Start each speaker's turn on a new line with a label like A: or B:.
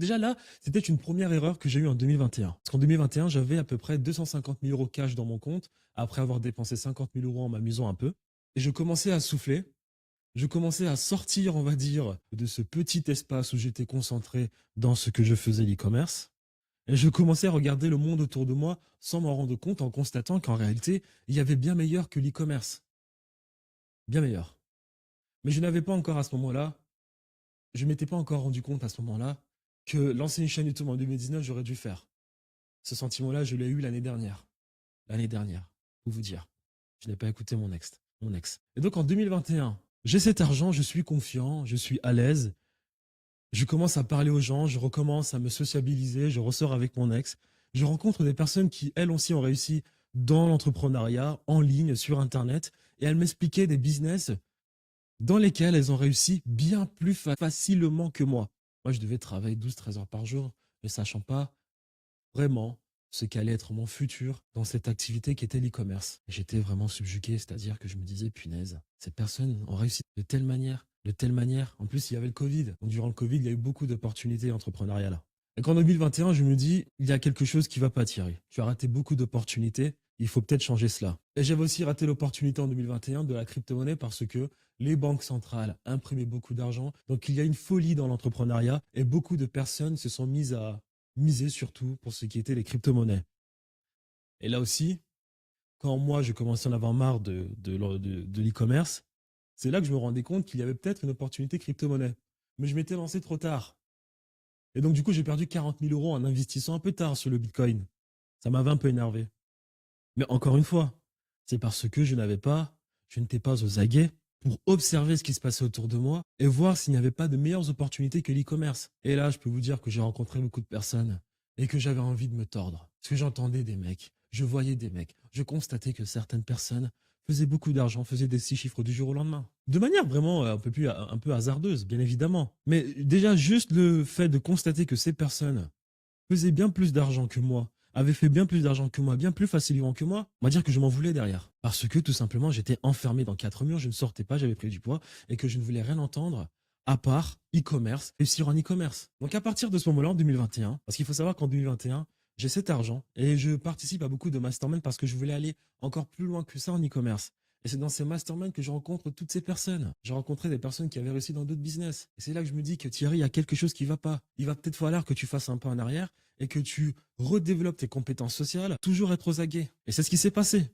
A: déjà là, c'était une première erreur que j'ai eue en 2021. Parce qu'en 2021, j'avais à peu près 250 000 euros cash dans mon compte, après avoir dépensé 50 000 euros en m'amusant un peu. Et je commençais à souffler. Je commençais à sortir, on va dire, de ce petit espace où j'étais concentré dans ce que je faisais l'e-commerce. Et je commençais à regarder le monde autour de moi sans m'en rendre compte, en constatant qu'en réalité, il y avait bien meilleur que l'e-commerce. Bien meilleur. Mais je n'avais pas encore à ce moment-là, je m'étais pas encore rendu compte à ce moment-là que lancer une chaîne YouTube en 2019, j'aurais dû faire. Ce sentiment-là, je l'ai eu l'année dernière. L'année dernière, pour vous dire. Je n'ai pas écouté mon ex. Mon ex. Et donc en 2021, j'ai cet argent, je suis confiant, je suis à l'aise. Je commence à parler aux gens, je recommence à me sociabiliser, je ressors avec mon ex. Je rencontre des personnes qui, elles aussi, ont réussi dans l'entrepreneuriat, en ligne, sur Internet. Et elles m'expliquaient des business dans lesquels elles ont réussi bien plus facilement que moi. Moi, je devais travailler 12-13 heures par jour, ne sachant pas vraiment ce qu'allait être mon futur dans cette activité qui était l'e-commerce. J'étais vraiment subjugué, c'est-à-dire que je me disais, punaise, ces personnes ont réussi de telle manière, de telle manière. En plus, il y avait le Covid. Donc, durant le Covid, il y a eu beaucoup d'opportunités entrepreneuriales. Et qu'en 2021, je me dis, il y a quelque chose qui va pas tirer. Tu as raté beaucoup d'opportunités, il faut peut-être changer cela. Et j'avais aussi raté l'opportunité en 2021 de la crypto-monnaie parce que les banques centrales imprimaient beaucoup d'argent. Donc, il y a une folie dans l'entrepreneuriat et beaucoup de personnes se sont mises à miser surtout pour ce qui était les crypto-monnaies. Et là aussi, quand moi, je commençais à en avoir marre de l'e-commerce, c'est là que je me rendais compte qu'il y avait peut-être une opportunité crypto-monnaie. Mais je m'étais lancé trop tard. Et donc, du coup, j'ai perdu 40 000 euros en investissant un peu tard sur le Bitcoin. Ça m'avait un peu énervé. Mais encore une fois, c'est parce que je n'étais pas aux aguets pour observer ce qui se passait autour de moi et voir s'il n'y avait pas de meilleures opportunités que l'e-commerce. Et là, je peux vous dire que j'ai rencontré beaucoup de personnes et que j'avais envie de me tordre. Parce que j'entendais des mecs, je voyais des mecs, je constatais que certaines personnes faisaient beaucoup d'argent, faisaient des 6 chiffres du jour au lendemain. De manière vraiment un peu hasardeuse, bien évidemment. Mais déjà, juste le fait de constater que ces personnes faisait bien plus d'argent que moi, avait fait bien plus d'argent que moi, bien plus facilement que moi, on va dire que je m'en voulais derrière. Parce que tout simplement, j'étais enfermé dans 4 murs, je ne sortais pas, j'avais pris du poids et que je ne voulais rien entendre à part e-commerce, réussir en e-commerce. Donc à partir de ce moment-là, en 2021, parce qu'il faut savoir qu'en 2021, j'ai cet argent et je participe à beaucoup de masterminds parce que je voulais aller encore plus loin que ça en e-commerce. Et c'est dans ces masterminds que je rencontre toutes ces personnes. J'ai rencontré des personnes qui avaient réussi dans d'autres business. Et c'est là que je me dis que Thierry, il y a quelque chose qui va pas. Il va peut-être falloir que tu fasses un pas en arrière et que tu redéveloppes tes compétences sociales, toujours être aux aguets. Et c'est ce qui s'est passé.